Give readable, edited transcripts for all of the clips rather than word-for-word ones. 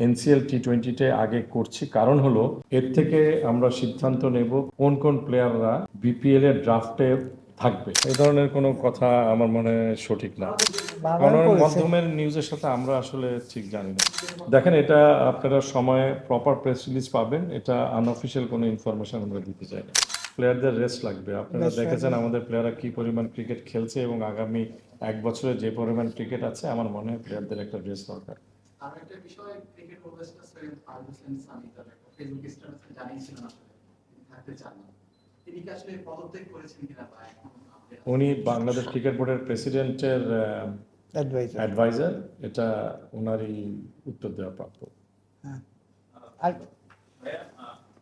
NCL টি20-তে আগে করছি, কারণ হলো এর থেকে আমরা সিদ্ধান্ত নেব কোন কোন প্লেয়াররা বিপিএল এর ড্রাফটে থাকবে। এই ধরনের কোনো কথা আমার মনে হয় সঠিক না। গণমাধ্যমের নিউজের সাথে আমরা আসলে ঠিক জানি না। দেখেন, এটা আপনারা সময়ে প্রপার প্রেস রিলিজ পাবেন। এটা আনঅফিসিয়াল কোনো ইনফরমেশন আমরা দিতে চাই না। প্লেয়ারদের রেস্ট লাগবে। আপনারা দেখেছেন আমাদের প্লেয়াররা কি পরিমাণ ক্রিকেট খেলছে এবং আগামী 1 বছরে যে পরিমাণ ক্রিকেট আছে, আমার মনে হয় প্লেয়ারদের একটা রেস্ট দরকার। আর একটা বিষয়, ক্রিকেট ওয়েস্টার সৈয়দ ফারুক সানি তার একটা ফেসবুক স্ট্যাটাসে জানিয়েছিলেন আসলে তিনি থাকতে চান না। তিনি কি আসলে পদত্যাগ করেছেন কিনা বা এখন উনি বাংলাদেশ ক্রিকেট বোর্ডের প্রেসিডেন্টের অ্যাডভাইজার, এটা ওনারই উত্তর দেওয়া প্রাপ্য। আর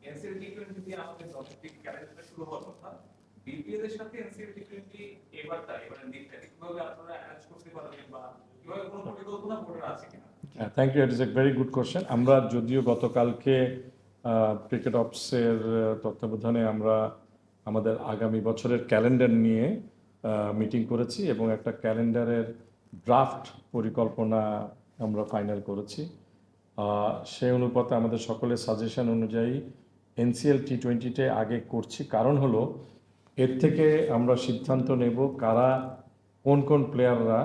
এনসিএল টি20 দিয়ে আমাদের ডোমেস্টিক ক্যালেন্ডার শুরু হওয়ার কথা, বিপিএল এর সাথে এনসিএল টি20 এবারে দিকটা কিভাবে আপনারা অ্যারেঞ্জ করতে পারবেন বা কিভাবে কোনো পরিকল্পনা বোর্ডের আছে কিনা? Thank you, it is a very good question. আমরা যদিও গতকালকে ক্রিকেট অফিসের তত্ত্বাবধানে আমরা আমাদের আগামী বছরের ক্যালেন্ডার নিয়ে মিটিং করেছি এবং একটা ক্যালেন্ডারের ড্রাফট পরিকল্পনা আমরা ফাইনাল করেছি। সেই অনুপাতে আমাদের সকলের সাজেশন অনুযায়ী এনসিএল টি20-তে আগে করছি, কারণ হলো এর থেকে আমরা সিদ্ধান্ত নেব কারা কোন কোন প্লেয়াররা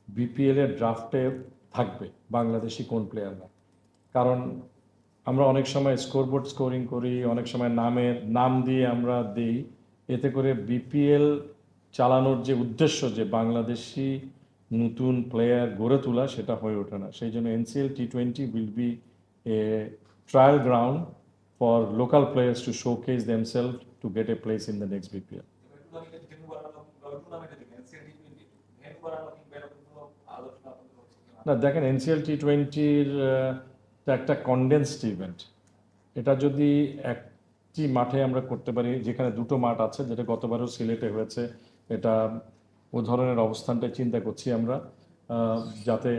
বিপিএল এর ড্রাফটে থাকবে, বাংলাদেশি কোন প্লেয়াররা। কারণ আমরা অনেক সময় স্কোরবোর্ড স্কোরিং করি, অনেক সময় নাম দিয়ে আমরা দিই, এতে করে বিপিএল চালানোর যে উদ্দেশ্য, যে বাংলাদেশি নতুন প্লেয়ার গড়ে তোলা, সেটা হয়ে ওঠে না। সেই জন্য NCL T20 will B A trial ground for local players two showcase themselves to get a place in the next BPL. না, দেখেন, এনসিএল টি20-র একটা কনডেন্সড ইভেন্ট। এটা যদি একটি মাঠে আমরা করতে পারি, যেখানে দুটো মাঠ আছে, যেটা গতবারও সিলেটে হয়েছে, এটা ও ধরনের অবস্থানটা চিন্তা করছি আমরা, যাতে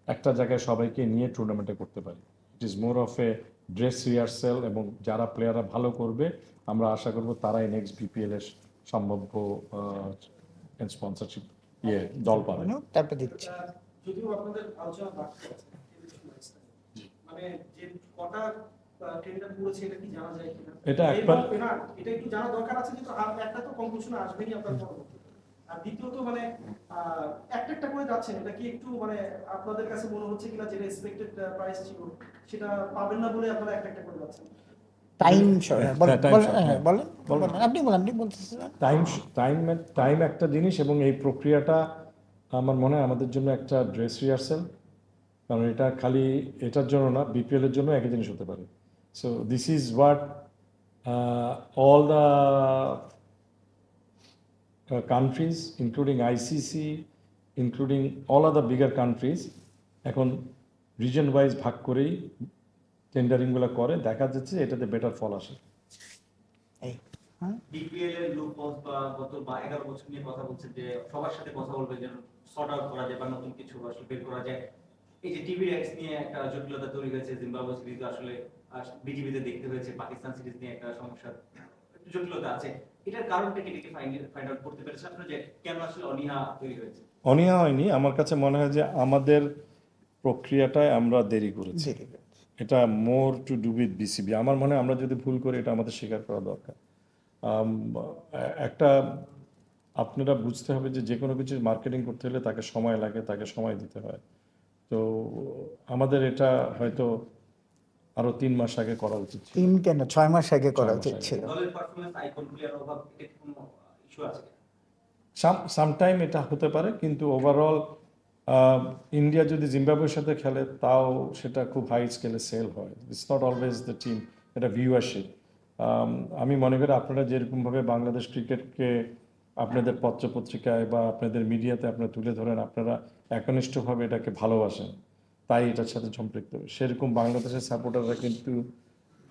একটা জায়গায় সবাইকে নিয়ে টুর্নামেন্টে করতে পারি। It is more of A dress rehearsal, এবং যারা প্লেয়াররা ভালো করবে আমরা আশা করব তারাই নেক্সট বিপিএল এর সম্ভাব্য স্পন্সরশিপ দল পাবে। তারপর দিচ্ছি যদিও আপনাদের আলোচনা বাকি আছে, মানে যে কটা টেন্ডার পড়েছে এটা কি জানা যায় কিনা? এটা একবার এটা একটু জানা দরকার আছে, কিন্তু একটা তো কনক্লুশন আসবেই আপনার পরবর্তীতে। আর দ্বিতীয়ত মানে একটা একটা করে যাচ্ছেন, এটা কি একটু মানে আপনাদের কাছে মনে হচ্ছে কিনা যেটা এক্সপেক্টেড প্রাইস ছিল সেটা পাবেন না বলে আপনারা একটা একটা করে যাচ্ছেন? টাইম একটা জিনিস, এবং এই প্রক্রিয়াটা আমার মনে হয় আমাদের জন্য একটা ড্রেস রিহার্সেল। কারণ এটা খালি এটার জন্য না, বিপিএল এর জন্য একই জিনিস হতে পারে। So this is what all the countries, including ICC, including all other bigger countries, এখন রিজন ওয়াইজ ভাগ করেই টেন্ডারিংগুলো করে। দেখা যাচ্ছে এটাতে বেটার ফল আসে। বিপিএল এর লুপহোলস বা গত 11 বছর নিয়ে কথা বলছে যে সবার সাথে কথা বলবে যেন সর্ট আউট করা যায় বা নতুন কিছু আসলে বের করা যায়। এই যে টিভি রাইটস নিয়ে একটা জটিলতা তৈরি হয়েছে, জিম্বাবুয়ে সিরিজ আসলে বিজিবিতে দেখতে হয়েছে, পাকিস্তান সিরিজ নিয়ে একটা সমস্যা, একটু জটিলতা আছে। এটার কারণটা কি দেখে ফাইন্ড আউট করতে পেরেছেন আপনারা যে কেন আসলে অনীহা তৈরি হয়েছে? অনীহা হয়নি, আমার কাছে মনে হয় যে আমাদের প্রক্রিয়াটায় আমরা দেরি করেছি। এটা more to do with BCB. আমার মনে হয় আমরা যদি ভুল করি এটা আমাদের স্বীকার করা দরকার। একটা আপনারা বুঝতে হবে যে কোনো কিছু মার্কেটিং করতে হলে তাকে সময় লাগে, তাকে সময় দিতে হয়। তো আমাদের এটা হয়তো আরো 3 মাস আগে করা উচিত ছিল। 3 কেন 6 মাস আগে করা উচিত ছিল। দলের পারফরম্যান্স আইকন প্লেয়ার অভাব, এটা কি কোনো ইস্যু আছে? সামটাইম এটা হতে পারে, কিন্তু ওভারঅল ইন্ডিয়া যদি জিম্বাবুয়ের সাথে খেলে তাও সেটা খুব হাই স্কেলে সেল হয়। It's not always the team, এটা ভিউয়ারশিপ। আমি মনে করি আপনারা যেরকমভাবে বাংলাদেশ ক্রিকেটকে আপনাদের পত্রপত্রিকায় বা আপনাদের মিডিয়াতে আপনারা তুলে ধরেন, আপনারা একনিষ্ঠভাবে এটাকে ভালোবাসেন, তাই এটার সাথে সম্পৃক্ত। সেরকম বাংলাদেশের সাপোর্টাররা কিন্তু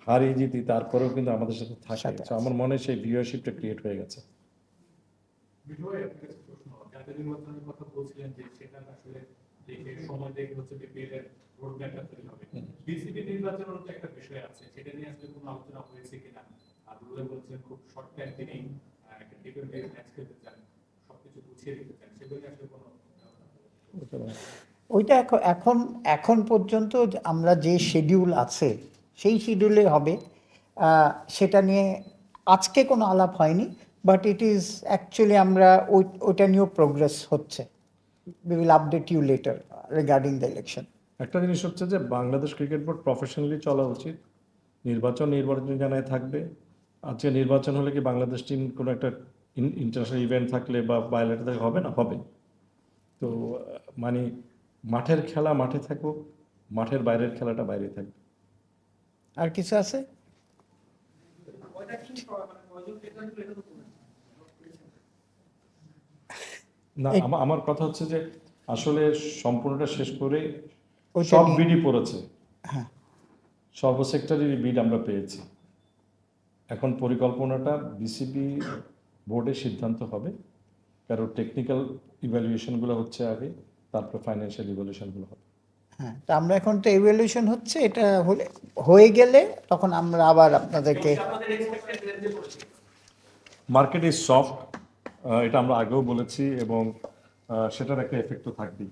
হারিয়ে জিতি তারপরেও কিন্তু আমাদের সাথে থাকে। তো আমার মনে হয় সেই ভিউয়ারশিপটা ক্রিয়েট হয়ে গেছে। জাতীয় নির্বাচনের কথা বলছিলেন যে সেটা আসলে দেখে সময় দেখে হচ্ছে বিপিএল এর রোডম্যাপটা তৈরি হবে। বিসিবি নির্বাচনের তো একটা বিষয় আছে, সেটা নিয়ে আসলে কোনো আলোচনা হয়েছে কিনা? আর রুলে বলছেন খুব শর্ট টাইম তিনি একটা টি20 ম্যাচ খেলতে চান, সবকিছু গুছিয়ে দিতে চান, সেগুলো আসলে কোনো ওইটা এখন এখন পর্যন্ত আমরা যে শিডিউল আছে সেই শিডিউলে হবে। সেটা নিয়ে আজকে কোনো আলাপ হয়নি, বাট ইট ইজ অ্যাকচুয়ালি আমরা ওইটা নিয়েও প্রোগ্রেস হচ্ছে। We will update you later regarding the election. একটা জিনিস হচ্ছে যে বাংলাদেশ ক্রিকেট বোর্ড প্রফেশনালি চলা উচিত। নির্বাচন জানায় থাকবে। আজকে নির্বাচন হলে কি বাংলাদেশ টিম কোনো একটা ইন্টারন্যাশনাল ইভেন্ট থাকলে বা বাইলেটার থাকলে হবে না? হবে। তো মানে মাঠের খেলা মাঠে থাকুক, মাঠের বাইরের খেলাটা বাইরে থাকবে। আর কিছু আছে? ওইটা কি মানে কয়জন টেকনিক্যাল এটা তো বলুন। না, আমার কথা হচ্ছে যে আসলে সম্পূর্ণটা শেষ করে ওইটা সব নিয়ে- বিডই পড়েছে, হ্যাঁ, সর্বসেক্টরের বিড আমরা পেয়েছি। এখন পরিকল্পনাটা বিসিবি বোর্ডের সিদ্ধান্ত হবে, কারণ টেকনিক্যাল ইভ্যালুয়েশনগুলো হচ্ছে আগে, তারপর ফাইন্যান্সিয়াল ইভ্যালুয়েশনগুলো হবে। হ্যাঁ। তো আমরা এখন তো ইভ্যালুয়েশন হচ্ছে, এটা হয়ে গেলে তখন আমরা আবার আপনাদেরকে আপনাদের এক্সপেক্টেড রেঞ্জে পড়ছে মার্কেট ইজ সফট, এটা আমরা আগেও বলেছি এবং সেটার একটা এফেক্ট তো থাকবেই।